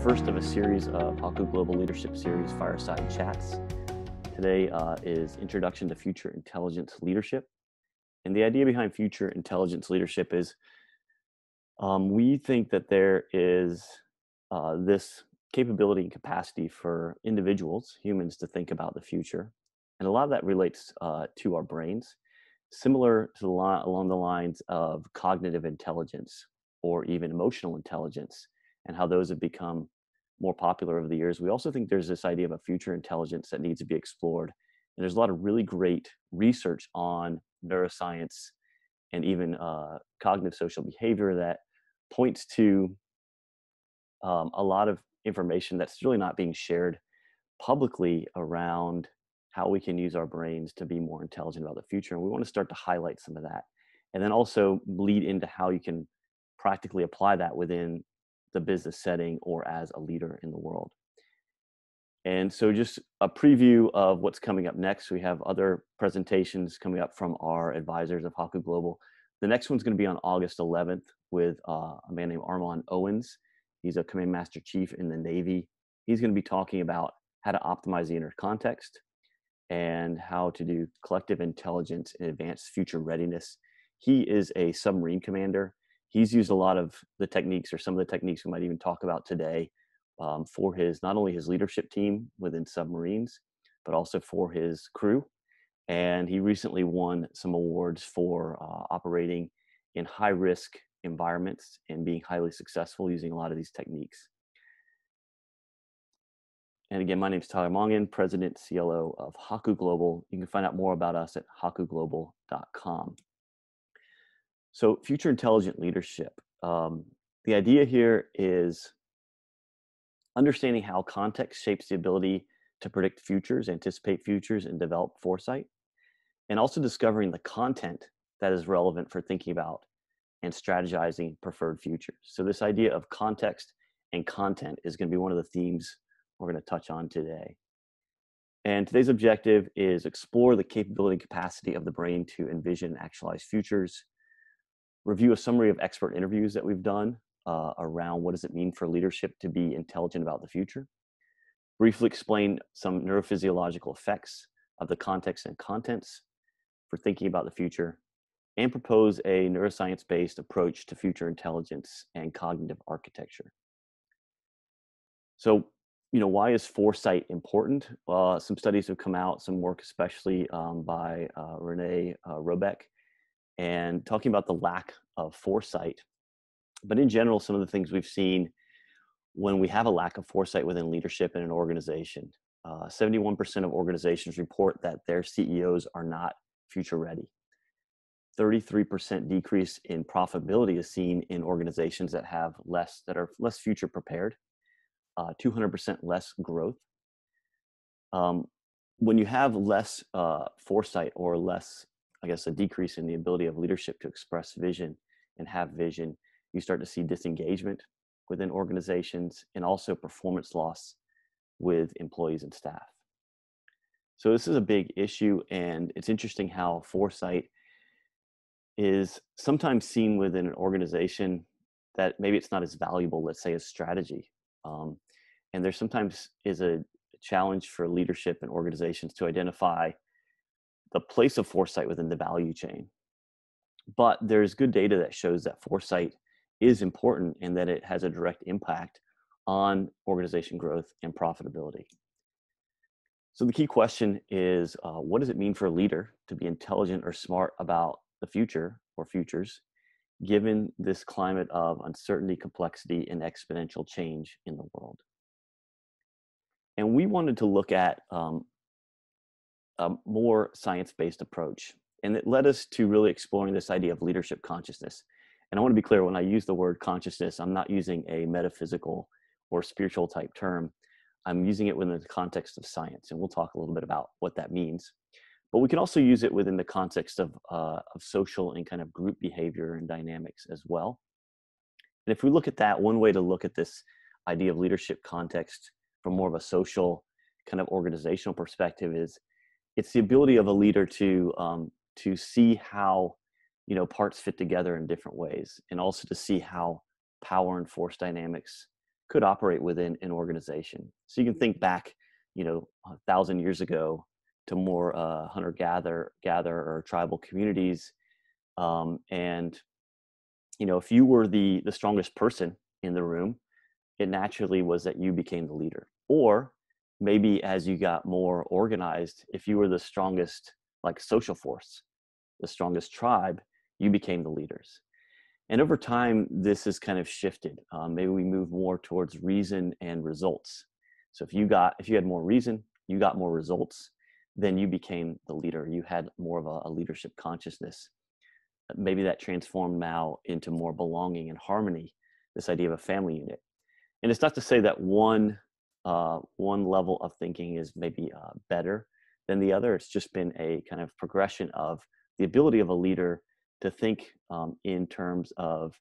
first of a series of Haku Global Leadership Series Fireside Chats. Today is Introduction to Future Intelligence Leadership. And the idea behind future intelligence leadership is we think that there is this capability and capacity for individuals, humans, to think about the future. And a lot of that relates to our brains, similar to along the lines of cognitive intelligence or even emotional intelligence, and how those have become more popular over the years. We also think there's this idea of a future intelligence that needs to be explored. And there's a lot of really great research on neuroscience and even cognitive social behavior that points to a lot of information that's really not being shared publicly around how we can use our brains to be more intelligent about the future. And we want to start to highlight some of that, and then also lead into how you can practically apply that within the business setting or as a leader in the world. And so just a preview of what's coming up next. We have other presentations coming up from our advisors of Haku Global. The next one's going to be on August 11th with a man named Armand Owens. He's a Command Master Chief in the Navy. He's going to be talking about how to optimize the inner context and how to do collective intelligence and advanced future readiness. He is a submarine commander. He's used a lot of the techniques, or some of the techniques we might even talk about today, for his not only his leadership team within submarines, but also for his crew. And he recently won some awards for operating in high-risk environments and being highly successful using a lot of these techniques. And again, my name is Tyler Mongan, President, CLO of Haku Global. You can find out more about us at hakuglobal.com. So future intelligent leadership. The idea here is understanding how context shapes the ability to predict futures, anticipate futures, and develop foresight, and also discovering the content that is relevant for thinking about and strategizing preferred futures. So this idea of context and content is going to be one of the themes we're going to touch on today. And today's objective is explore the capability and capacity of the brain to envision and actualize futures, review a summary of expert interviews that we've done around what does it mean for leadership to be intelligent about the future, briefly explain some neurophysiological effects of the context and contents for thinking about the future, and propose a neuroscience-based approach to future intelligence and cognitive architecture. So, why is foresight important? Some studies have come out, some work especially by Renee Robeck, and talking about the lack of foresight. But in general, some of the things we've seen when we have a lack of foresight within leadership in an organization, 71% of organizations report that their CEOs are not future ready. 33% decrease in profitability is seen in organizations that are less future prepared. 200% less growth. When you have less foresight, or less, a decrease in the ability of leadership to express vision and have vision, you start to see disengagement within organizations and also performance loss with employees and staff. So this is a big issue, and it's interesting how foresight is sometimes seen within an organization that maybe it's not as valuable, let's say, as strategy. And there sometimes is a challenge for leadership and organizations to identify the place of foresight within the value chain. But there's good data that shows that foresight is important and that it has a direct impact on organization growth and profitability. So the key question is, what does it mean for a leader to be intelligent or smart about the future or futures, given this climate of uncertainty, complexity, and exponential change in the world? And we wanted to look at a more science-based approach. And it led us to really exploring this idea of leadership consciousness. And I want to be clear, when I use the word consciousness, I'm not using a metaphysical or spiritual type term. I'm using it within the context of science. And we'll talk a little bit about what that means. But we can also use it within the context of social and kind of group behavior and dynamics as well. And if we look at that, one way to look at this idea of leadership context from more of a social kind of organizational perspective is it's the ability of a leader to see how parts fit together in different ways, and also to see how power and force dynamics could operate within an organization. So you can think back, 1,000 years ago to more hunter-gather or tribal communities, and if you were the strongest person in the room, it naturally was that you became the leader. Or maybe as you got more organized, if you were the strongest, like, social force, the strongest tribe, you became the leaders. And over time, this has kind of shifted. Maybe we move more towards reason and results. So if you had more reason, you got more results, then you became the leader. You had more of a leadership consciousness. Maybe that transformed now into more belonging and harmony, this idea of a family unit. And it's not to say that one level of thinking is maybe better than the other. It's just been a kind of progression of the ability of a leader to think in terms of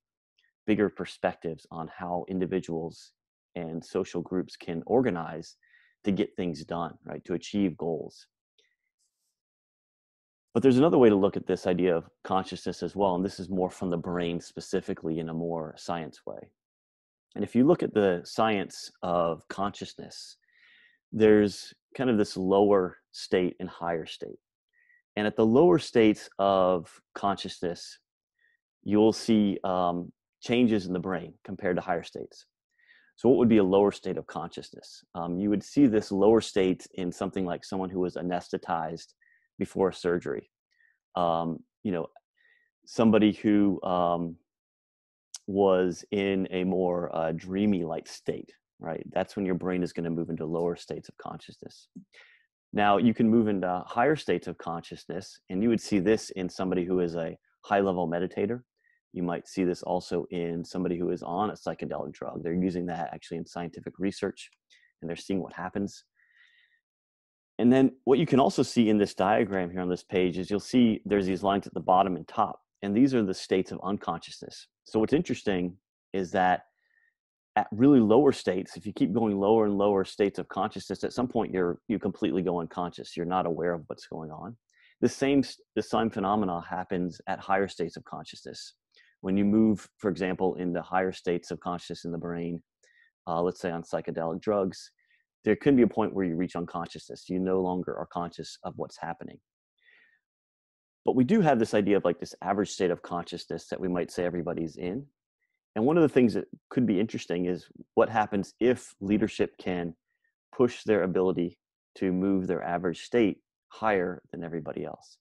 bigger perspectives on how individuals and social groups can organize to get things done, right, to achieve goals. But there's another way to look at this idea of consciousness as well, and this is more from the brain specifically in a more science way. And if you look at the science of consciousness, there's kind of this lower state and higher state. And at the lower states of consciousness, you'll see changes in the brain compared to higher states. So what would be a lower state of consciousness? You would see this lower state in something like someone who was anesthetized before a surgery. Somebody who was in a more dreamy-like state, right? That's when your brain is going to move into lower states of consciousness. Now, you can move into higher states of consciousness, and you would see this in somebody who is a high-level meditator. You might see this also in somebody who is on a psychedelic drug. They're using that actually in scientific research, and they're seeing what happens. And then what you can also see in this diagram here on this page is you'll see there's these lines at the bottom and top, and these are the states of unconsciousness. So what's interesting is that at really lower states, if you keep going lower and lower states of consciousness, at some point you completely go unconscious. You're not aware of what's going on. The same phenomena happens at higher states of consciousness. When you move, for example, into higher states of consciousness in the brain, let's say on psychedelic drugs, there can be a point where you reach unconsciousness. You no longer are conscious of what's happening. But we do have this idea of like this average state of consciousness that we might say everybody's in. And one of the things that could be interesting is what happens if leadership can push their ability to move their average state higher than everybody else.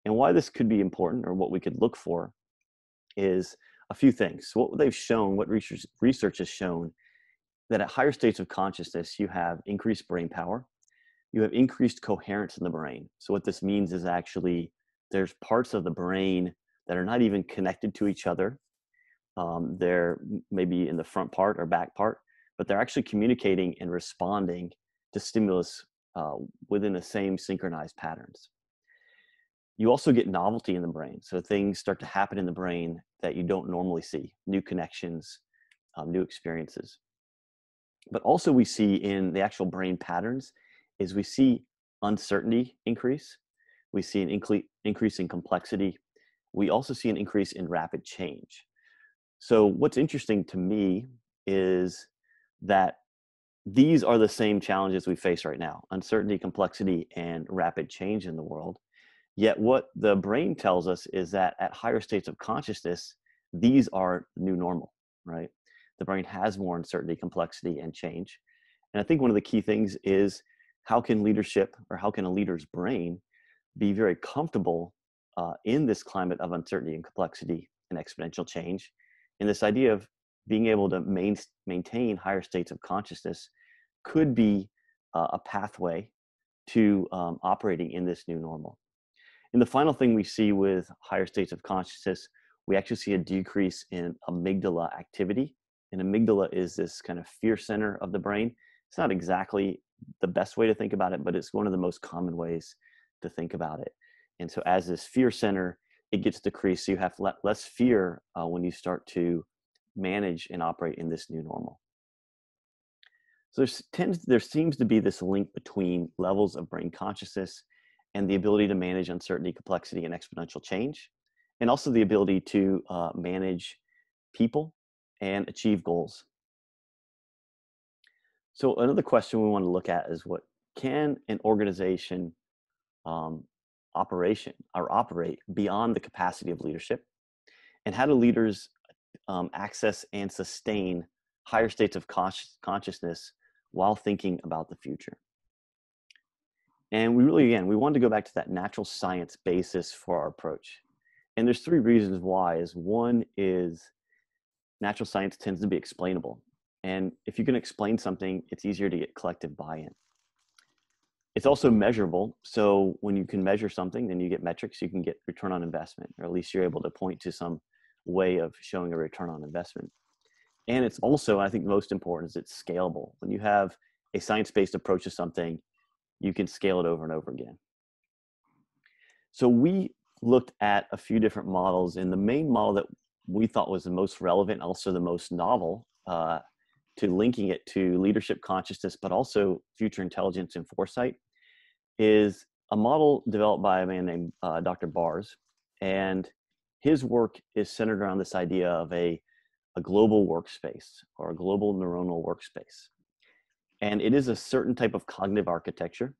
And why this could be important, or what we could look for, is a few things. So what they've shown, what research has shown, that at higher states of consciousness, you have increased brain power, you have increased coherence in the brain. So what this means is actually there's parts of the brain that are not even connected to each other. They're maybe in the front part or back part, but they're actually communicating and responding to stimulus within the same synchronized patterns. You also get novelty in the brain. So things start to happen in the brain that you don't normally see, new connections, new experiences. But also we see in the actual brain patterns is we see uncertainty increase. We see an increase in complexity. We also see an increase in rapid change. So what's interesting to me is that these are the same challenges we face right now: uncertainty, complexity, and rapid change in the world. Yet what the brain tells us is that at higher states of consciousness, these are the new normal, right? The brain has more uncertainty, complexity, and change. And I think one of the key things is how can leadership, or how can a leader's brain be very comfortable in this climate of uncertainty and complexity and exponential change? And this idea of being able to maintain higher states of consciousness could be a pathway to operating in this new normal. And the final thing we see with higher states of consciousness, we actually see a decrease in amygdala activity. And amygdala is this kind of fear center of the brain. It's not exactly the best way to think about it, but it's one of the most common ways to think about it. And so as this fear center, it gets decreased. So you have less fear when you start to manage and operate in this new normal. So there seems to be this link between levels of brain consciousness and the ability to manage uncertainty, complexity, and exponential change, and also the ability to manage people and achieve goals. So another question we want to look at is what can an organization um, operate beyond the capacity of leadership, and how do leaders access and sustain higher states of consciousness while thinking about the future? And we really, again, we wanted to go back to that natural science basis for our approach. And there's three reasons why. Is one is natural science tends to be explainable. And if you can explain something, it's easier to get collective buy-in. It's also measurable. So when you can measure something, then you get metrics, you can get return on investment, or at least you're able to point to some way of showing a return on investment. And it's also, I think most important, is it's scalable. When you have a science-based approach to something, you can scale it over and over again. So we looked at a few different models, and the main model that we thought was the most relevant, also the most novel, to linking it to leadership consciousness, but also future intelligence and foresight, is a model developed by a man named Dr. Bars. And his work is centered around this idea of a global workspace, or a global neuronal workspace. And it is a certain type of cognitive architecture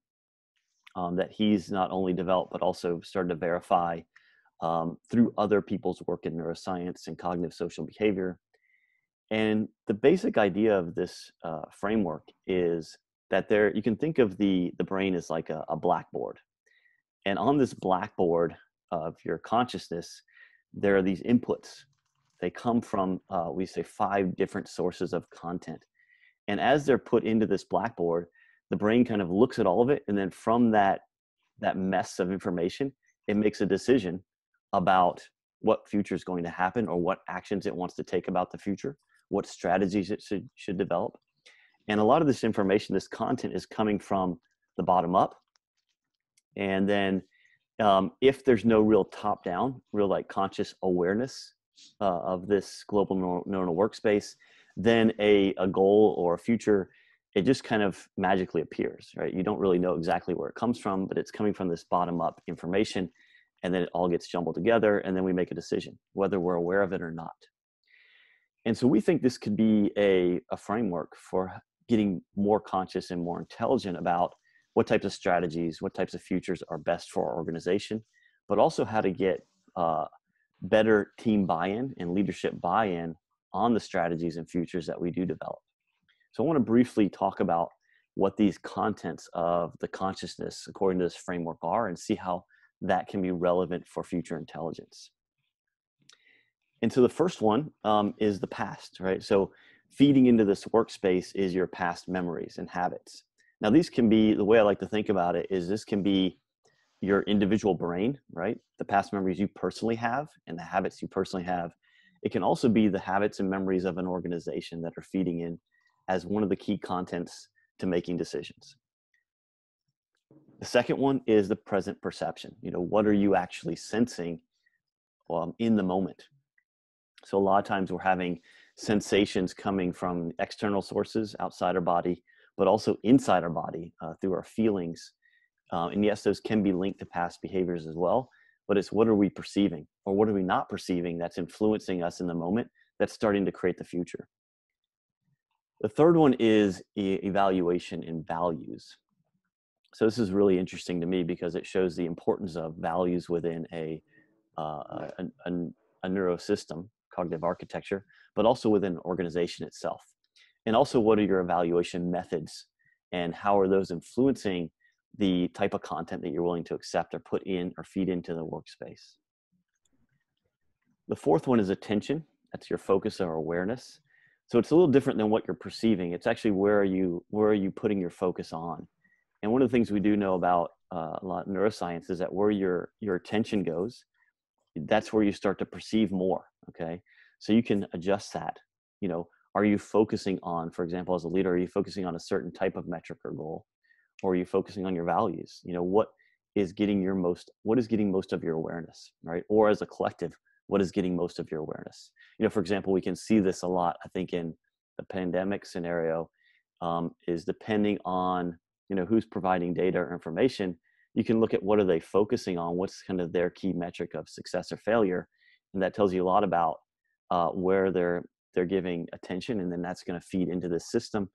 that he's not only developed, but also started to verify through other people's work in neuroscience and cognitive social behavior. And the basic idea of this framework is that you can think of the brain as like a blackboard. And on this blackboard of your consciousness, there are these inputs. They come from, we say, 5 different sources of content. And as they're put into this blackboard, the brain kind of looks at all of it. And then from that mess of information, it makes a decision about what future is going to happen, or what actions it wants to take about the future, what strategies it should develop. And a lot of this information, this content, is coming from the bottom up. And then if there's no real top down, real like conscious awareness of this global neuronal workspace, then a goal or a future, it just kind of magically appears, right? You don't really know exactly where it comes from, but it's coming from this bottom up information, and then it all gets jumbled together, and then we make a decision, whether we're aware of it or not. And so we think this could be a framework for getting more conscious and more intelligent about what types of strategies, what types of futures are best for our organization, but also how to get better team buy-in and leadership buy-in on the strategies and futures that we do develop. So I want to briefly talk about what these contents of the consciousness, according to this framework, are, and see how that can be relevant for future intelligence. And so the first one is the past, right? So feeding into this workspace is your past memories and habits. Now, these can be, the way I like to think about it is, this can be your individual brain, right? The past memories you personally have and the habits you personally have. It can also be the habits and memories of an organization that are feeding in as one of the key contents to making decisions. The second one is the present perception. You know, what are you actually sensing in the moment? So a lot of times we're having sensations coming from external sources outside our body, but also inside our body through our feelings. And yes, those can be linked to past behaviors as well, but it's what are we perceiving, or what are we not perceiving that's influencing us in the moment, that's starting to create the future. The third one is evaluation and values. So this is really interesting to me because it shows the importance of values within a neurosystem, cognitive architecture, but also within an organization itself. And also, what are your evaluation methods, and how are those influencing the type of content that you're willing to accept or put in or feed into the workspace? The fourth one is attention. That's your focus or awareness. So it's a little different than what you're perceiving. It's actually where are you putting your focus on? And one of the things we do know about a lot of neuroscience is that where your attention goes, that's where you start to perceive more. Okay, so you can adjust that. You know, are you focusing on, for example, as a leader, are you focusing on a certain type of metric or goal, or are you focusing on your values? You know, what is getting most of your awareness, right? Or as a collective, what is getting most of your awareness? You know, for example, we can see this a lot, I think, in the pandemic scenario, is depending on, you know, who's providing data or information. You can look at what are they focusing on, what's kind of their key metric of success or failure, and that tells you a lot about where they're giving attention, and then that's going to feed into the system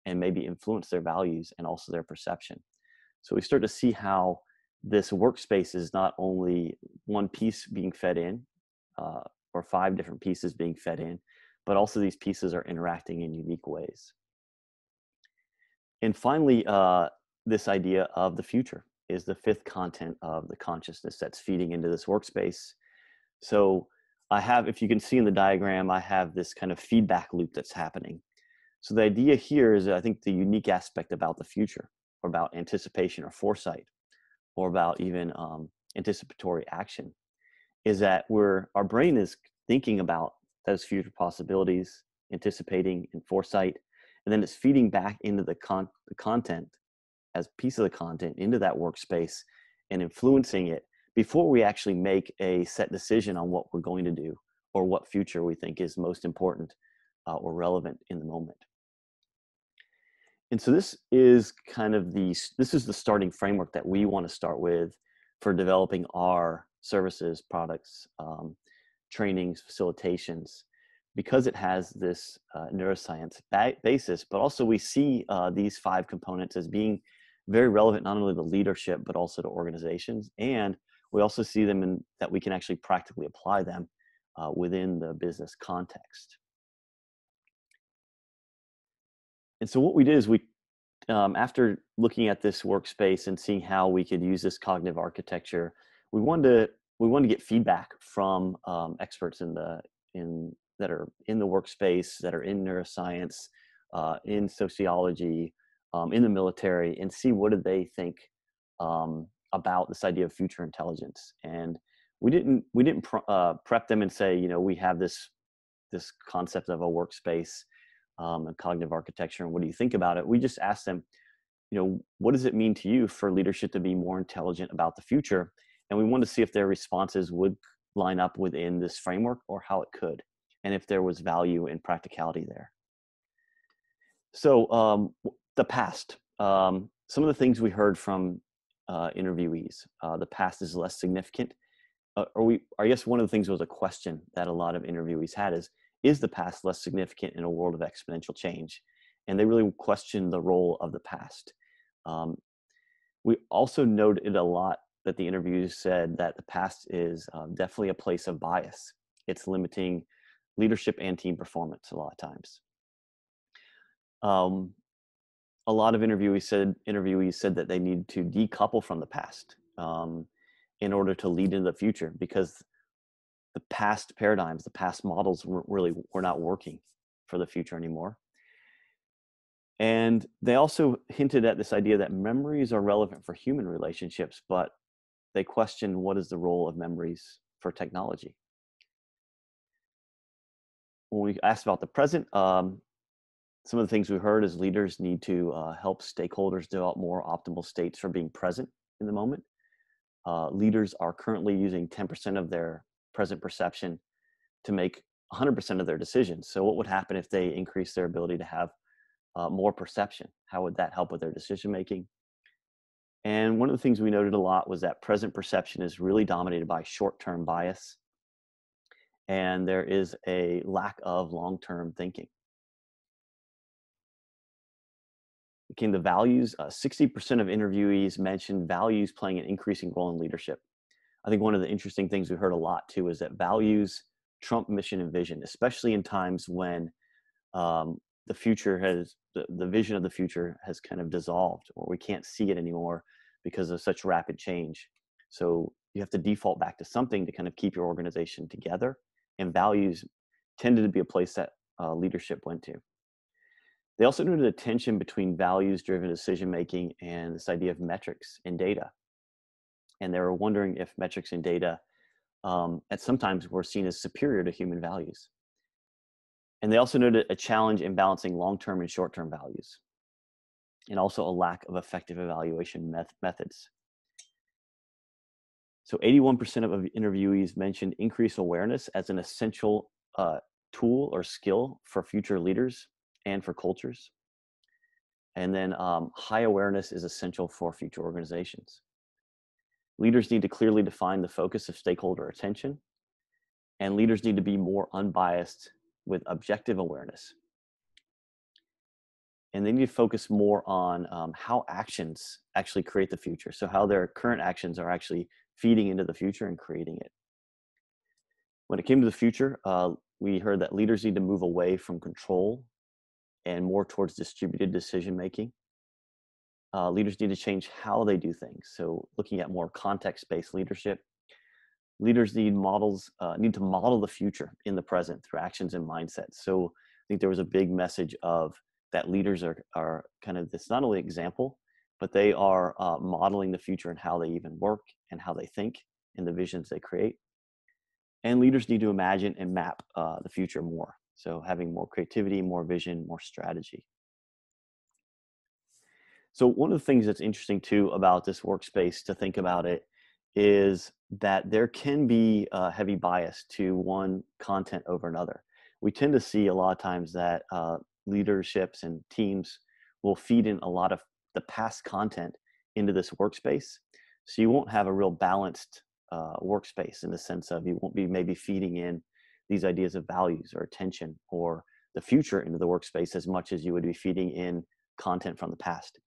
and maybe influence their values and also their perception. So we start to see how this workspace is not only one piece being fed in, uh, or 5 different pieces being fed in, but also these pieces are interacting in unique ways. And finally, this idea of the future is the 5th content of the consciousness that's feeding into this workspace. So I have, if you can see in the diagram, I have this kind of feedback loop that's happening. So the idea here is, I think, the unique aspect about the future, or about anticipation or foresight, or about even anticipatory action, is that our brain is thinking about those future possibilities, anticipating and foresight, and then it's feeding back into the content as a piece of the content into that workspace and influencing it before we actually make a set decision on what we're going to do or what future we think is most important or relevant in the moment. And so this is kind of this is the starting framework that we want to start with for developing our services, products, trainings, facilitations, because it has this neuroscience basis, but also we see these 5 components as being very relevant, not only to leadership, but also to organizations. And we also see them in that we can actually practically apply them within the business context. And so what we did is after looking at this workspace and seeing how we could use this cognitive architecture, we wanted to get feedback from experts that are in the workspace, that are in neuroscience, in sociology, in the military, and see what did they think about this idea of future intelligence. And we didn't prep them and say, we have this concept of a workspace and cognitive architecture, and what do you think about it? We just asked them, what does it mean to you for leadership to be more intelligent about the future? And we wanted to see if their responses would line up within this framework or how it could, and if there was value and practicality there. So the past, some of the things we heard from interviewees, the past is less significant. I guess one of the things was a question that a lot of interviewees had is the past less significant in a world of exponential change? And they really questioned the role of the past. We also noted a lot that the interviews said that the past is definitely a place of bias. It's limiting leadership and team performance a lot of times. A lot of interviewees said that they need to decouple from the past in order to lead into the future, because the past paradigms, the past models were not working for the future anymore. And they also hinted at this idea that memories are relevant for human relationships, but they questioned what is the role of memories for technology. When we asked about the present, some of the things we heard is leaders need to help stakeholders develop more optimal states for being present in the moment. Leaders are currently using 10% of their present perception to make 100% of their decisions. So what would happen if they increase their ability to have more perception? How would that help with their decision making? And one of the things we noted a lot was that present perception is really dominated by short-term bias, and there is a lack of long-term thinking. Came to values. 60% of interviewees mentioned values playing an increasing role in leadership. I think one of the interesting things we heard a lot too is that values trump mission and vision, especially in times when the vision of the future has kind of dissolved, or we can't see it anymore because of such rapid change. So you have to default back to something to kind of keep your organization together, and values tended to be a place that leadership went to. They also noted a tension between values-driven decision-making and this idea of metrics and data. And they were wondering if metrics and data at sometimes were seen as superior to human values. And they also noted a challenge in balancing long-term and short-term values, and also a lack of effective evaluation methods. So 81% of interviewees mentioned increased awareness as an essential tool or skill for future leaders and for cultures. And then high awareness is essential for future organizations. Leaders need to clearly define the focus of stakeholder attention, and leaders need to be more unbiased with objective awareness. and they need to focus more on how actions actually create the future. So how their current actions are actually feeding into the future and creating it. When it came to the future, we heard that leaders need to move away from control and more towards distributed decision making. Leaders need to change how they do things. So looking at more context-based leadership. Leaders need to model the future in the present through actions and mindsets. So I think there was a big message of that leaders are kind of this not only example, but they are modeling the future and how they even work and how they think and the visions they create. And leaders need to imagine and map the future more. So having more creativity, more vision, more strategy. So one of the things that's interesting too about this workspace to think about it is that there can be a heavy bias to one content over another. We tend to see a lot of times that leaderships and teams will feed in a lot of the past content into this workspace. So you won't have a real balanced workspace in the sense of you won't be maybe feeding in these ideas of values or attention or the future into the workspace as much as you would be feeding in content from the past.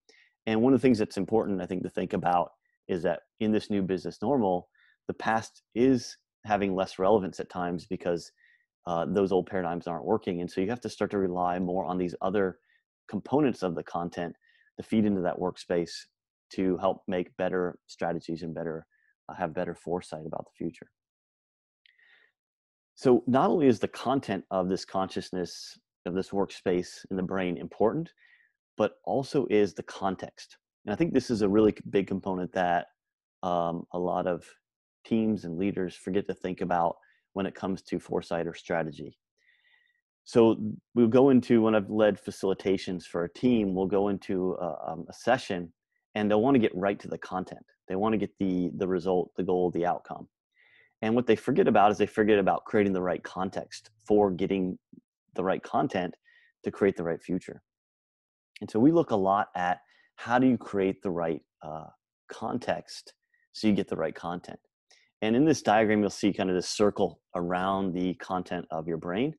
And one of the things that's important, I think, to think about is that in this new business normal, the past is having less relevance at times because those old paradigms aren't working. And so you have to start to rely more on these other components of the content to feed into that workspace to help make better strategies and have better foresight about the future. So not only is the content of this consciousness, of this workspace in the brain important, but also is the context. And I think this is a really big component that a lot of teams and leaders forget to think about when it comes to foresight or strategy. So we'll go into, when I've led facilitations for a team, we'll go into a session and they'll want to get right to the content. They want to get the result, the goal, the outcome. And what they forget about is they forget about creating the right context for getting the right content to create the right future. And so we look a lot at how do you create the right context so you get the right content. And in this diagram, you'll see kind of this circle around the content of your brain.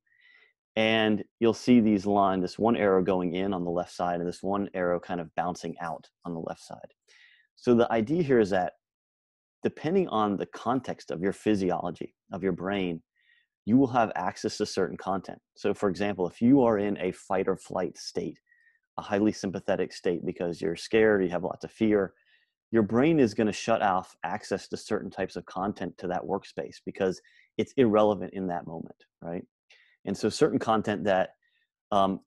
And you'll see these lines, this one arrow going in on the left side and this one arrow kind of bouncing out on the left side. So the idea here is that depending on the context of your physiology, of your brain, you will have access to certain content. So for example, if you are in a fight or flight state, a highly sympathetic state because you're scared, you have lots of fear, your brain is going to shut off access to certain types of content to that workspace because it's irrelevant in that moment, right? And so certain content that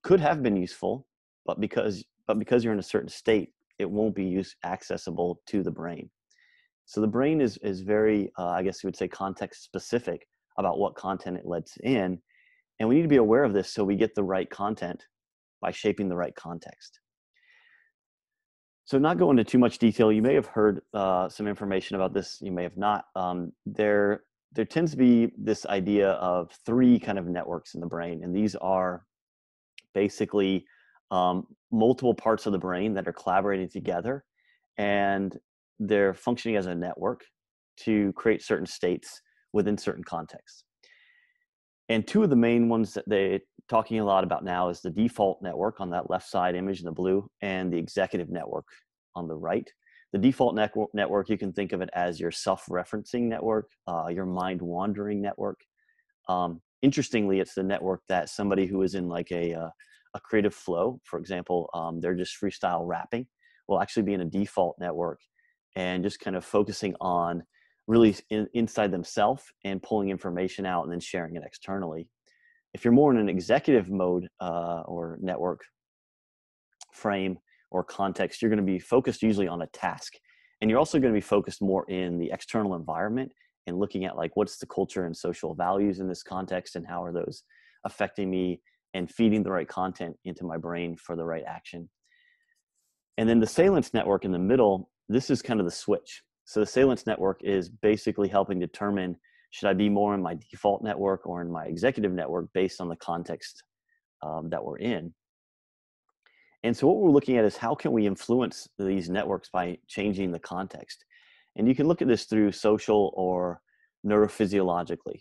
could have been useful, but because you're in a certain state, it won't be accessible to the brain. So the brain is very, I guess you would say, context specific about what content it lets in. And we need to be aware of this so we get the right content by shaping the right context. So not go into too much detail. You may have heard some information about this. You may have not. There tends to be this idea of three kind of networks in the brain. And these are basically multiple parts of the brain that are collaborating together. And they're functioning as a network to create certain states within certain contexts. And two of the main ones that they're talking a lot about now is the default network on that left side image in the blue and the executive network on the right. The default network, you can think of it as your self-referencing network, your mind-wandering network. Interestingly, it's the network that somebody who is in like a creative flow, for example, they're just freestyle rapping, will actually be in a default network and just kind of focusing on really inside themselves and pulling information out and then sharing it externally. If you're more in an executive mode or network frame or context, you're going to be focused usually on a task. And you're also going to be focused more in the external environment and looking at like what's the culture and social values in this context and how are those affecting me and feeding the right content into my brain for the right action. And then the salience network in the middle, this is kind of the switch. So the salience network is basically helping determine, should I be more in my default network or in my executive network based on the context that we're in. And so what we're looking at is how can we influence these networks by changing the context? And you can look at this through social or neurophysiologically.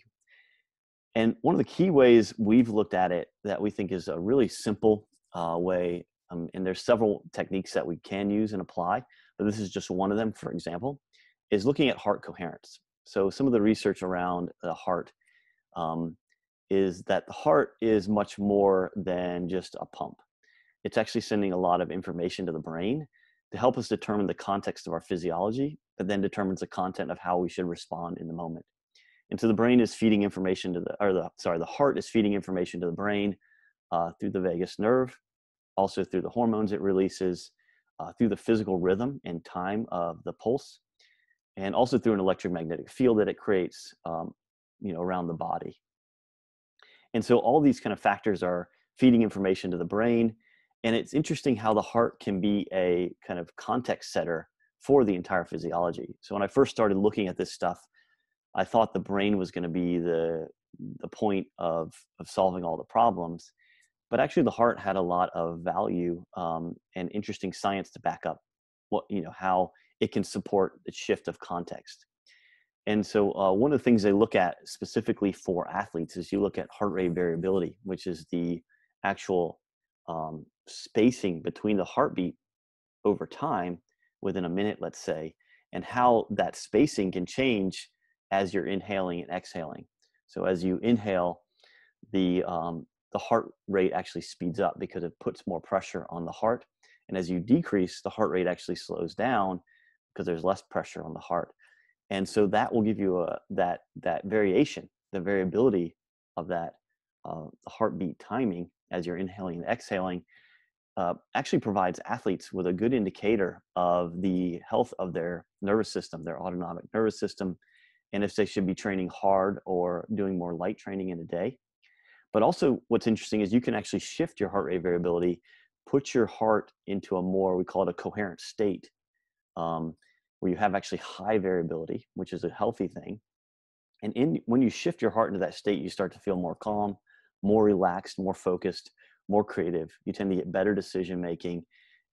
And one of the key ways we've looked at it that we think is a really simple way And there's several techniques that we can use and apply, but this is just one of them, for example, is looking at heart coherence. So some of the research around the heart um, is that the heart is much more than just a pump. It's actually sending a lot of information to the brain to help us determine the context of our physiology, that then determines the content of how we should respond in the moment. And so the brain is feeding information to the heart is feeding information to the brain through the vagus nerve, also through the hormones it releases, through the physical rhythm and time of the pulse, and also through an electromagnetic field that it creates, around the body. And so all these kind of factors are feeding information to the brain. And it's interesting how the heart can be a kind of context setter for the entire physiology. So when I first started looking at this stuff, I thought the brain was going to be the point of solving all the problems. But actually the heart had a lot of value and interesting science to back up how it can support the shift of context. And so one of the things they look at specifically for athletes is you look at heart rate variability, which is the actual spacing between the heartbeat over time within a minute, let's say, and how that spacing can change as you're inhaling and exhaling. So as you inhale, the heart rate actually speeds up because it puts more pressure on the heart. And as you decrease, the heart rate actually slows down because there's less pressure on the heart. And so that will give you that variation, the variability of that the heartbeat timing as you're inhaling and exhaling actually provides athletes with a good indicator of the health of their nervous system, their autonomic nervous system, and if they should be training hard or doing more light training in a day. But also what's interesting is you can actually shift your heart rate variability, put your heart into a more, we call it a coherent state, where you have actually high variability, which is a healthy thing. And when you shift your heart into that state, you start to feel more calm, more relaxed, more focused, more creative. You tend to get better decision making.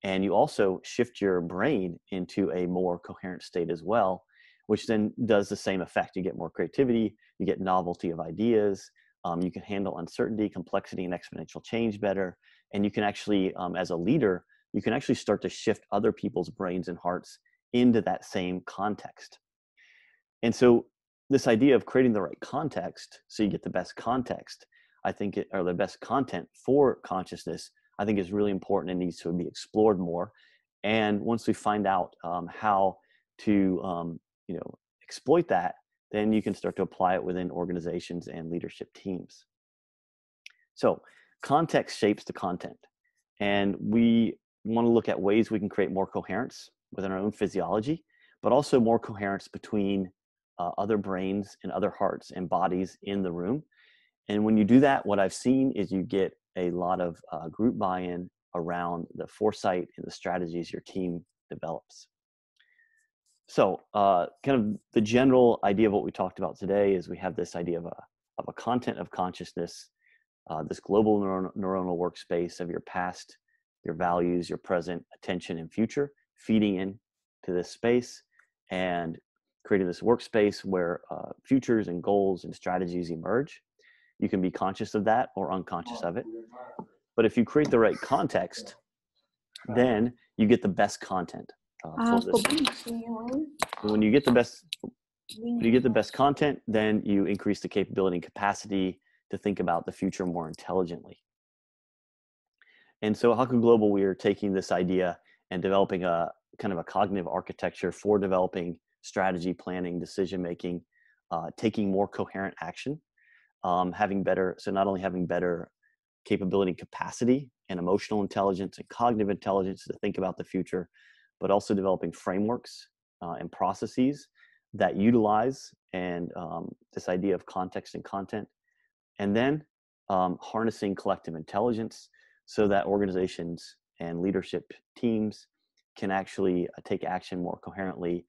And you also shift your brain into a more coherent state as well, which then does the same effect. You get more creativity, you get novelty of ideas, you can handle uncertainty, complexity, and exponential change better. And you can actually, as a leader, you can actually start to shift other people's brains and hearts into that same context. And so this idea of creating the right context so you get the best context, or the best content for consciousness, I think is really important and needs to be explored more. And once we find out how to exploit that, then you can start to apply it within organizations and leadership teams. So context shapes the content. And we want to look at ways we can create more coherence within our own physiology, but also more coherence between other brains and other hearts and bodies in the room. And when you do that, what I've seen is you get a lot of group buy-in around the foresight and the strategies your team develops. So kind of the general idea of what we talked about today is we have this idea of a content of consciousness, this global neuronal workspace of your past, your values, your present, attention, and future, feeding into this space and creating this workspace where futures and goals and strategies emerge. You can be conscious of that or unconscious of it. But if you create the right context, then you get the best content for this. When you get the best content, then you increase the capability and capacity to think about the future more intelligently. And so at Haku Global, we are taking this idea and developing a kind of a cognitive architecture for developing strategy, planning, decision-making, taking more coherent action, so not only having better capability and capacity and emotional intelligence and cognitive intelligence to think about the future, but also developing frameworks and processes that utilize and this idea of context and content, and then harnessing collective intelligence so that organizations and leadership teams can actually take action more coherently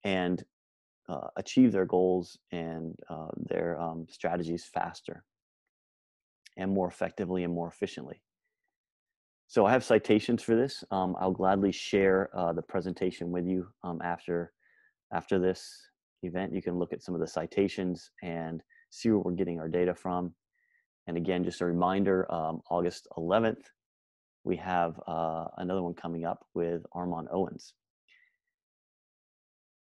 and achieve their goals and their strategies faster and more effectively and more efficiently. So I have citations for this. I'll gladly share the presentation with you after this event. You can look at some of the citations and see where we're getting our data from. And again, just a reminder, August 11th we have another one coming up with Armand Owens.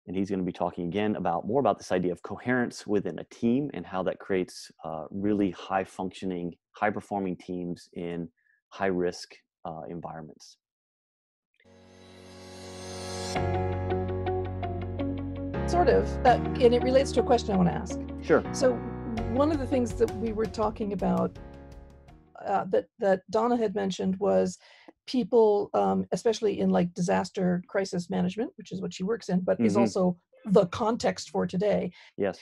And he's going to be talking again about more about this idea of coherence within a team and how that creates really high functioning, high performing teams in high risk environments. Sort of, and it relates to a question I want to ask. Sure. So one of the things that we were talking about that Donna had mentioned was people, especially in like disaster crisis management, which is what she works in, but is also the context for today. Yes.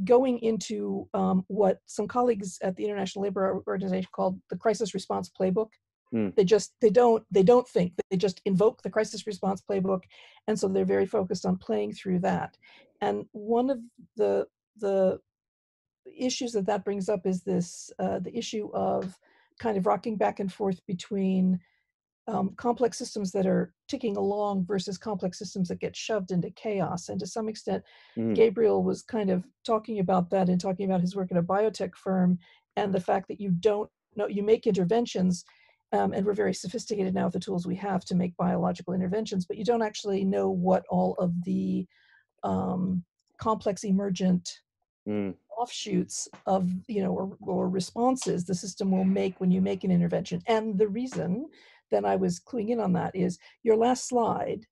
Going into what some colleagues at the International Labor Organization called the crisis response playbook. They don't think, they just invoke the crisis response playbook, and so they're very focused on playing through that. And one of the issues that brings up is this the issue of kind of rocking back and forth between complex systems that are ticking along versus complex systems that get shoved into chaos. And to some extent, Gabriel was kind of talking about that and talking about his work at a biotech firm and the fact that you don't know, you make interventions, and we're very sophisticated now with the tools we have to make biological interventions, but you don't actually know what all of the complex emergent offshoots of, or responses the system will make when you make an intervention. And the reason that I was cluing in on that is your last slide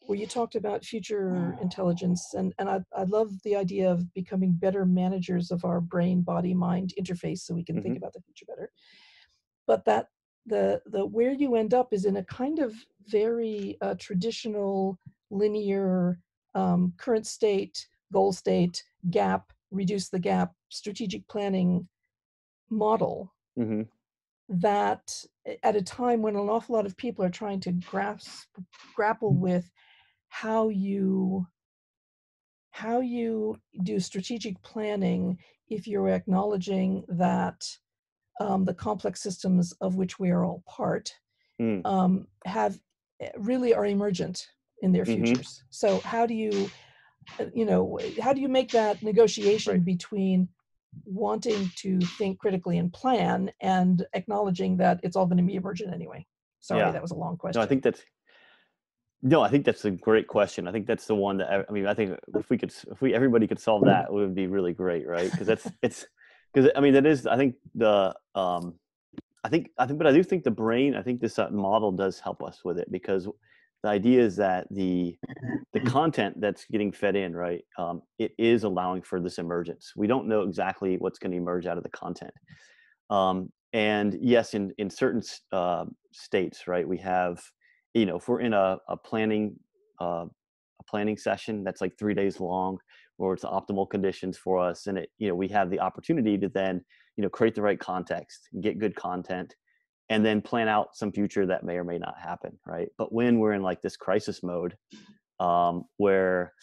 where you talked about future intelligence, and I love the idea of becoming better managers of our brain body mind interface so we can think about the future better. But that the where you end up is in a kind of very traditional linear current state, goal state, gap, reduce the gap, strategic planning model that at a time when an awful lot of people are trying to grapple with how you do strategic planning if you're acknowledging that the complex systems of which we are all part have really are emergent in their futures. So how do you make that negotiation between wanting to think critically and plan and acknowledging that it's all going to be emergent anyway? Sorry, that was a long question. I think that's a great question. I think that's the one that, I mean, I think if everybody could solve that, it would be really great, right? Because that is, I think but I do think the brain, I think this model does help us with it, because the idea is that the content that's getting fed in, right, it is allowing for this emergence. We don't know exactly what's going to emerge out of the content. And yes, in certain states, right, we have, if we're in a planning session that's like 3 days long, where it's optimal conditions for us, and we have the opportunity to then, create the right context, get good content, and then plan out some future that may or may not happen, right? But when we're in like this crisis mode, where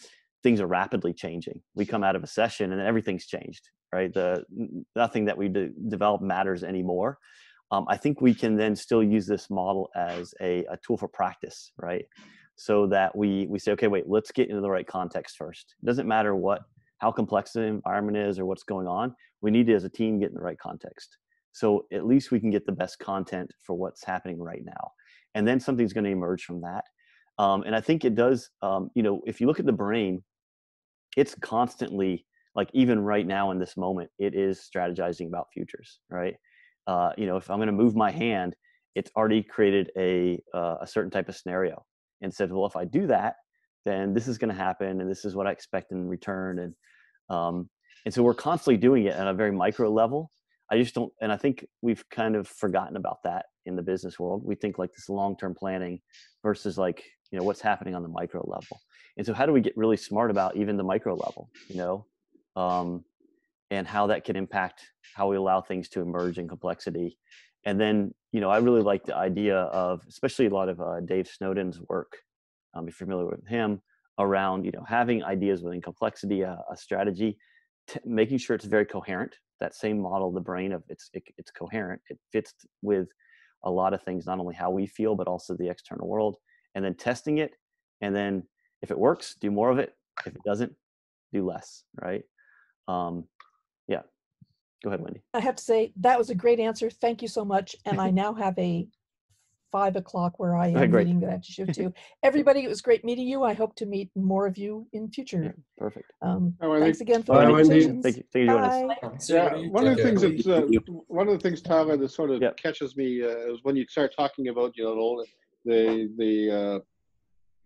things are rapidly changing, we come out of a session and everything's changed, right? Nothing that we develop matters anymore. I think we can then still use this model as a tool for practice, right? So that we say, okay, wait, let's get into the right context first. It doesn't matter how complex the environment is or what's going on. We need to, as a team, get in the right context. So at least we can get the best content for what's happening right now. And then something's going to emerge from that. And I think it does, if you look at the brain, it's constantly, like even right now in this moment, it is strategizing about futures, right? If I'm going to move my hand, it's already created a certain type of scenario and said, well, if I do that, then this is going to happen, and this is what I expect in return. And so we're constantly doing it at a very micro level. I think we've kind of forgotten about that in the business world. We think like this long-term planning versus like, what's happening on the micro level. And so how do we get really smart about even the micro level, and how that can impact how we allow things to emerge in complexity. And then, I really like the idea of, especially a lot of Dave Snowden's work, if you're familiar with him, around, having ideas within complexity, a strategy, making sure it's very coherent. That same model, the brain of it's coherent. It fits with a lot of things, not only how we feel, but also the external world, and then testing it. And then if it works, do more of it. If it doesn't, do less, right? Yeah. Go ahead, Wendy. I have to say that was a great answer. Thank you so much. And I now have a 5 o'clock where I Okay, am great. meeting that I have to shift to. Everybody, it was great meeting you. I hope to meet more of you in Yeah, future. perfect. Thanks again for Bye, the Wendy. conversations. Thank you. Thank you for joining us. Bye. Yeah, one of the things Okay. that's one of the things, Tyler, that sort of Yep. catches me is when you start talking about, you know, the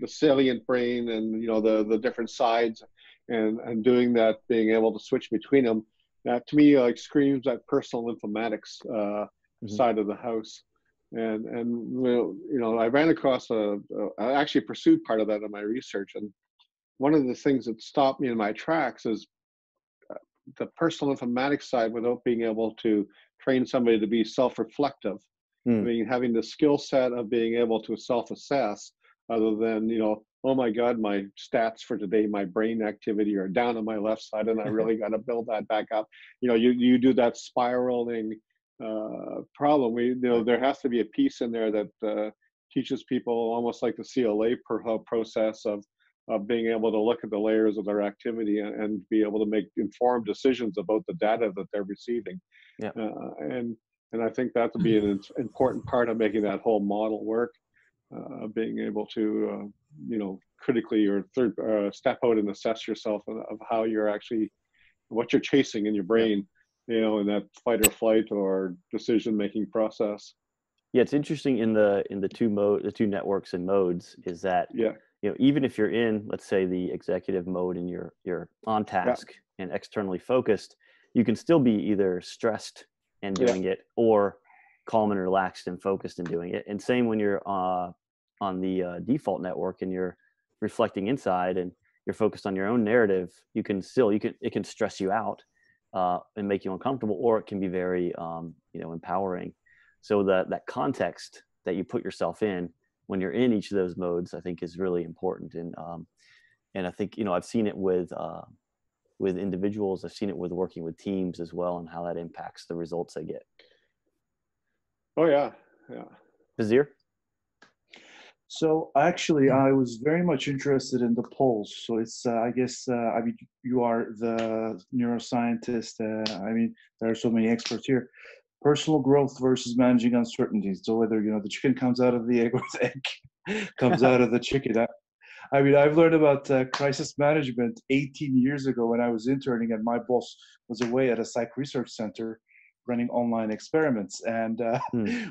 salient brain and, you know, the different sides, and doing that, being able to switch between them. That to me like screams that personal informatics side of the house. And you know, I ran across I actually pursued part of that in my research, and one of the things that stopped me in my tracks is the personal informatics side without being able to train somebody to be self-reflective. I mean, having the skill set of being able to self-assess, other than, you know, oh my God, my stats for today, my brain activity are down on my left side, and I really got to build that back up. You know, you do that spiraling problem. You know, there has to be a piece in there that teaches people almost like the CLA process of being able to look at the layers of their activity and be able to make informed decisions about the data that they're receiving. Yeah. And I think that would be an important part of making that whole model work, being able to, you know, critically or step out and assess yourself of how you're actually, what you're chasing in your brain, you know, in that fight or flight or decision-making process. Yeah, it's interesting in the two networks and modes is that, you know, even if you're in, let's say, the executive mode and you're on task and externally focused, you can still be either stressed and doing it, or calm and relaxed and focused and doing it. And same when you're on the default network and you're reflecting inside and you're focused on your own narrative, it can stress you out and make you uncomfortable, or it can be very you know, empowering. So that context that you put yourself in when you're in each of those modes, I think, is really important. And I think, you know, I've seen it with individuals. I've seen it with working with teams as well, and how that impacts the results they get. Oh yeah, yeah. Bazir? So actually, I was very much interested in the polls. So it's, I guess, I mean, you are the neuroscientist. I mean, there are so many experts here. Personal growth versus managing uncertainties. So whether, you know, the chicken comes out of the egg or the egg comes out of the chicken. I mean, I've learned about crisis management 18 years ago when I was interning, and my boss was away at a psych research center running online experiments. And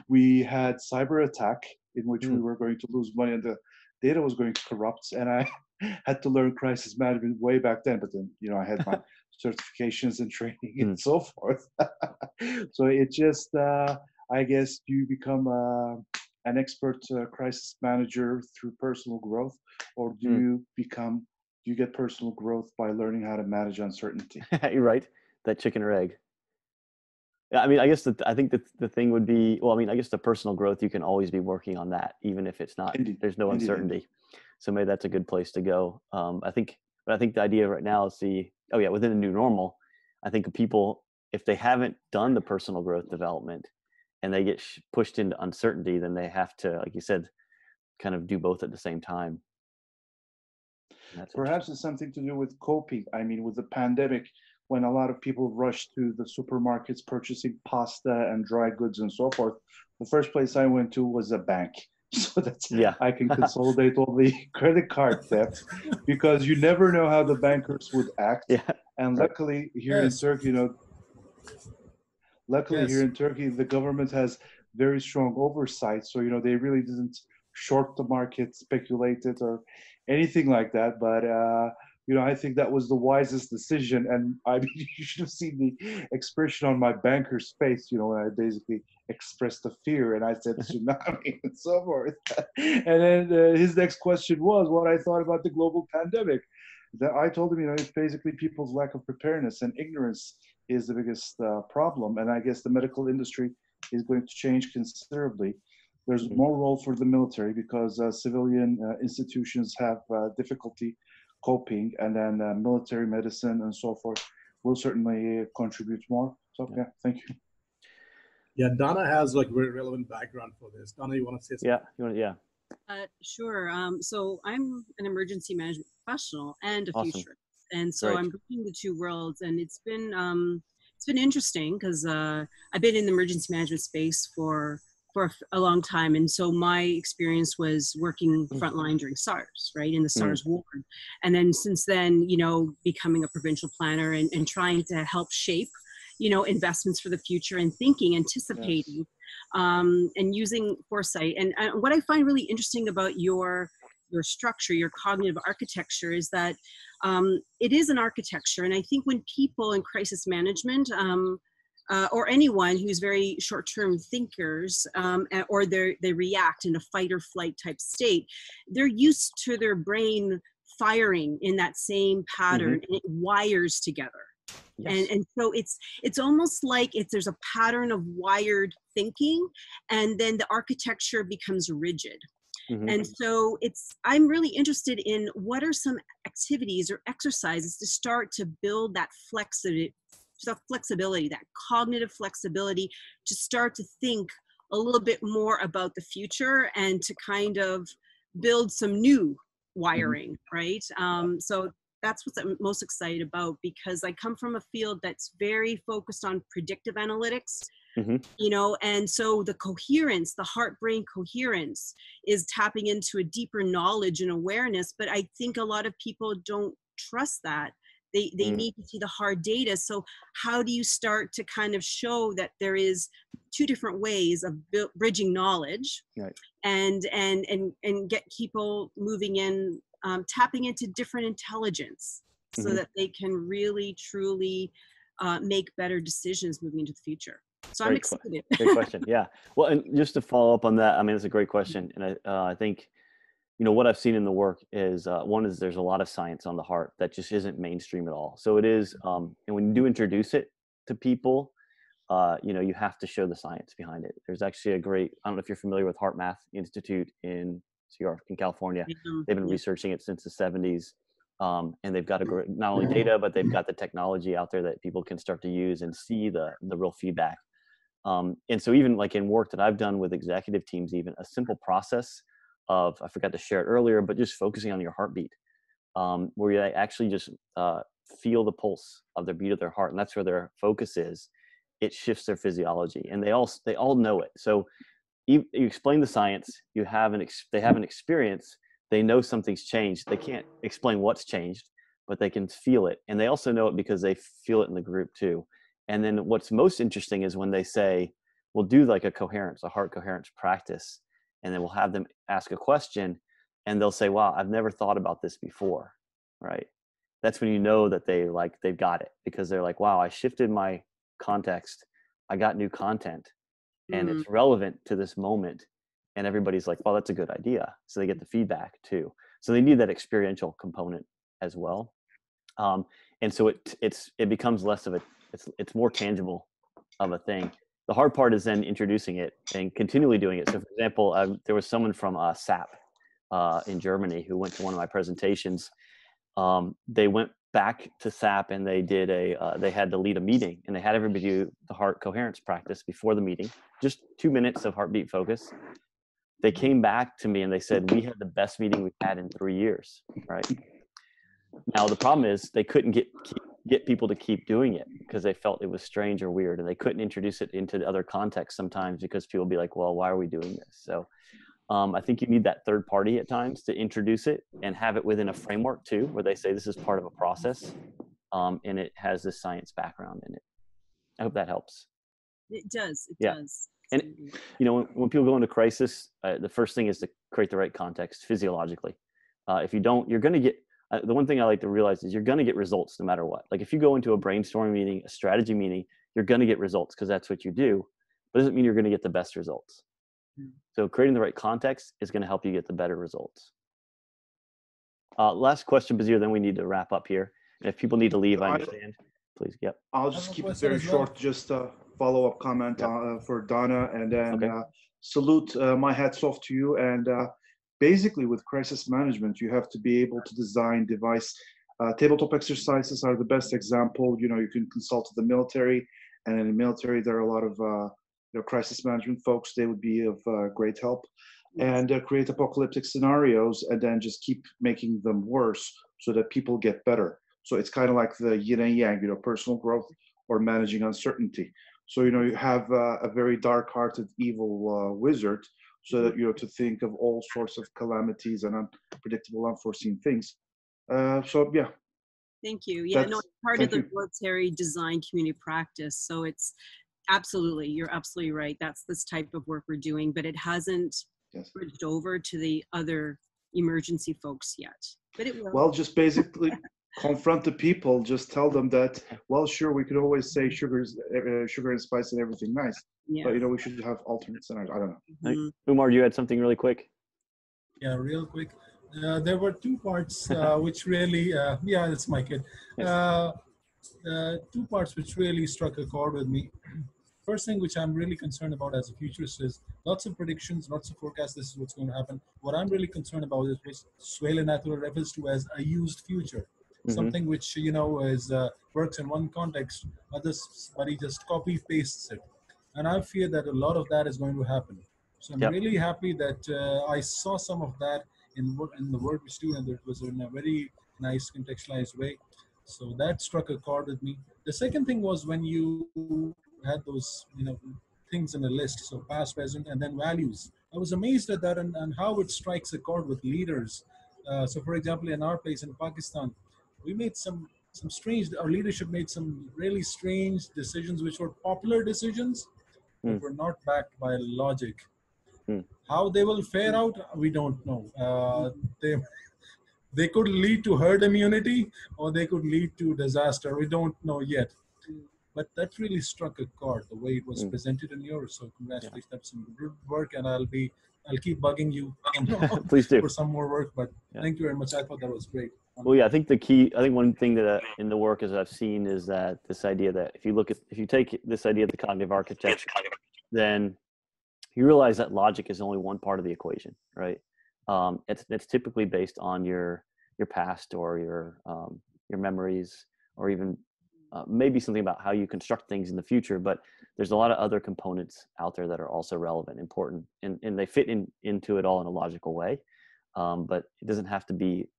we had cyber attack in which we were going to lose money and the data was going to corrupt. And I had to learn crisis management way back then. But then, you know, I had my certifications and training and so forth. So it just, I guess, you become an expert crisis manager through personal growth, or do you get personal growth by learning how to manage uncertainty? You're right. That chicken or egg. I mean, I guess I think that the thing would be, well, I mean, I guess the personal growth, you can always be working on that, even if it's not, there's no uncertainty. So maybe that's a good place to go. I think the idea right now is within the new normal, I think people, if they haven't done the personal growth development and they get pushed into uncertainty, then they have to, like you said, kind of do both at the same time. Perhaps it's something to do with coping. I mean, with the pandemic, when a lot of people rushed to the supermarkets purchasing pasta and dry goods and so forth, the first place I went to was a bank. So that's, I can consolidate all the credit card theft, because you never know how the bankers would act. And luckily here in Turkey, you know, here in Turkey, the government has very strong oversight. So, you know, they really didn't short the market, speculate it, or anything like that. But, you know, I think that was the wisest decision. And I mean, you should have seen the expression on my banker's face, you know, when I basically expressed the fear and I said tsunami and so forth. And then his next question was what I thought about the global pandemic. That I told him, you know, it's basically people's lack of preparedness and ignorance is the biggest problem. And I guess the medical industry is going to change considerably. There's more role for the military because civilian institutions have difficulty coping, and then military medicine and so forth will certainly contribute more. So yeah, thank you. Yeah, Donna has like very relevant background for this. Donna, you want to say something? Sure. So I'm an emergency management professional and a futurist, and so I'm bridging the two worlds. And it's been interesting because I've been in the emergency management space for for a long time. And so my experience was working frontline during SARS, right, in the SARS ward. And then since then, you know, becoming a provincial planner and trying to help shape, you know, investments for the future and thinking, anticipating, and using foresight. And what I find really interesting about your structure, your cognitive architecture, is that it is an architecture. And I think when people in crisis management, or anyone who's very short-term thinkers, or they react in a fight or flight type state, they're used to their brain firing in that same pattern, and it wires together. Yes. And so it's almost like there's a pattern of wired thinking, and then the architecture becomes rigid. And so I'm really interested in what are some activities or exercises to start to build that flexibility, that cognitive flexibility, to start to think a little bit more about the future and to kind of build some new wiring, right? So that's what I'm most excited about, because I come from a field that's very focused on predictive analytics. You know, and so the coherence, the heart-brain coherence, is tapping into a deeper knowledge and awareness. But I think a lot of people don't trust that. They need to see the hard data. So how do you start to kind of show that there is two different ways of bridging knowledge, right, and get people moving in, tapping into different intelligence, so that they can really truly make better decisions moving into the future. So I'm excited. Great question. Yeah. Well, and just to follow up on that, I mean, it's a great question. And I think, you know, what I've seen in the work is, one is there's a lot of science on the heart that just isn't mainstream at all. So it is, and when you do introduce it to people, you know, you have to show the science behind it. There's actually I don't know if you're familiar with Heart Math Institute in California. They've been researching it since the 70s. And they've got not only data, but they've got the technology out there that people can start to use and see the real feedback. And so even like in work that I've done with executive teams, even a simple process of, I forgot to share it earlier, but just focusing on your heartbeat, where you actually just feel the pulse of their beat of their heart. And that's where their focus is. It shifts their physiology, and they all know it. So you explain the science, they have an experience, they know something's changed. They can't explain what's changed, but they can feel it. And they also know it because they feel it in the group too. And then what's most interesting is when they say, we'll do like a heart coherence practice, and then we'll have them ask a question, and they'll say, wow, I've never thought about this before, right? That's when you know that they've got it, because they're like, wow, I shifted my context. I got new content, and it's relevant to this moment. And everybody's like, well, that's a good idea. So they get the feedback too. So they need that experiential component as well. And so it becomes less of it's more tangible of a thing. The hard part is then introducing it and continually doing it. So for example, there was someone from SAP in Germany who went to one of my presentations. They went back to SAP, and they did they had to lead a meeting, and they had everybody do the heart coherence practice before the meeting, just 2 minutes of heartbeat focus. They came back to me and they said, we had the best meeting we've had in 3 years, right? Now, the problem is they couldn't get people to keep doing it because they felt it was strange or weird, and they couldn't introduce it into the other contexts sometimes because people would be like, well, why are we doing this? So I think you need that third party at times to introduce it and have it within a framework too, where they say this is part of a process, and it has this science background in it. I hope that helps. It does. It does. And, you know, when people go into crisis, the first thing is to create the right context physiologically. If you don't, you're going to get, the one thing I like to realize is you're going to get results no matter what. Like if you go into a brainstorming meeting, a strategy meeting, you're going to get results because that's what you do. But it doesn't mean you're going to get the best results. So creating the right context is going to help you get the better results. Last question, Bazir, then we need to wrap up here. And if people need to leave, I understand. Please, yep. I'll just keep it very short. Just a follow-up comment for Donna, and then salute. My hats off to you. And basically, with crisis management, you have to be able to design device. Tabletop exercises are the best example. You know, you can consult the military, and in the military, there are a lot of crisis management folks. They would be of great help. And create apocalyptic scenarios, and then just keep making them worse so that people get better. So it's kind of like the yin and yang, personal growth or managing uncertainty. So, you have a very dark-hearted, evil wizard, so that, to think of all sorts of calamities and unpredictable, unforeseen things. So, yeah. Thank you. Yeah, no, it's part of the you. military design community practice. So it's absolutely, you're absolutely right. That's this type of work we're doing, but it hasn't bridged over to the other emergency folks yet. But it will. Well, just basically confront the people. Just tell them that, well, sure, we could always say sugar and spice and everything nice, but we should have alternate scenarios. I don't know. Mm-hmm. Umar, you had something really quick. Yeah, real quick. There were two parts which really, yeah, that's my kid. Two parts which really struck a chord with me. First thing which I'm really concerned about as a futurist is lots of predictions, lots of forecasts, this is what's going to happen. What I'm really concerned about is what Suelen Atul refers to as a used future. Something which, is works in one context, but he just copy pastes it. And I fear that a lot of that is going to happen. So I'm really happy that I saw some of that in the work we do, and it was in a very nice contextualized way. So that struck a chord with me. The second thing was when you had those, things in a list, so past, present, and then values. I was amazed at that and how it strikes a chord with leaders. So for example, in our place in Pakistan, we made some strange, our leadership made some really strange decisions, which were popular decisions, but were not backed by logic. How they will fare out, we don't know. They could lead to herd immunity, or they could lead to disaster. We don't know yet. But that really struck a chord, the way it was presented in yours. So congratulations, that's some good work, and I'll keep bugging you Please do. for some more work. But thank you very much. I thought that was great. Well, yeah, I think one thing that in the work as I've seen is that this idea that if you take this idea of the cognitive architecture, then you realize that logic is only one part of the equation, right? It's typically based on your past or your memories, or even maybe something about how you construct things in the future. But there's a lot of other components out there that are also relevant, important, and they fit into it all in a logical way. But it doesn't have to be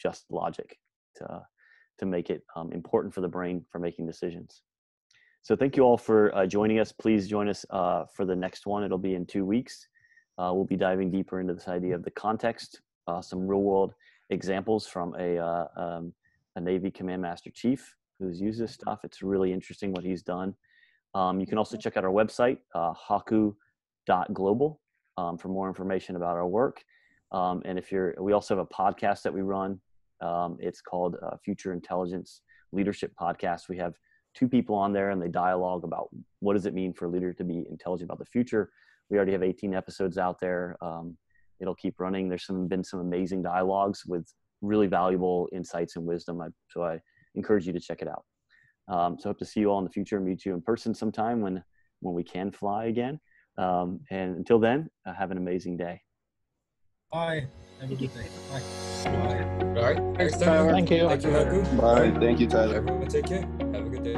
just logic to make it important for the brain for making decisions. So thank you all for joining us. Please join us for the next one. It'll be in 2 weeks. We'll be diving deeper into this idea of the context, some real world examples from a Navy Command Master Chief who's used this stuff. It's really interesting what he's done. You can also check out our website, haku.global, for more information about our work. And we also have a podcast that we run. It's called Future Intelligence Leadership Podcast. We have 2 people on there, and they dialogue about what does it mean for a leader to be intelligent about the future. We already have 18 episodes out there. It'll keep running. There's been some amazing dialogues with really valuable insights and wisdom. So I encourage you to check it out. So hope to see you all in the future, meet you in person sometime when we can fly again. And until then, have an amazing day. Bye. Have a good day. Bye. Bye. All right. Thanks, Tyler. Thank you. Thank you, Haku. Bye. Thank you, Tyler. Everyone take care. Have a good day.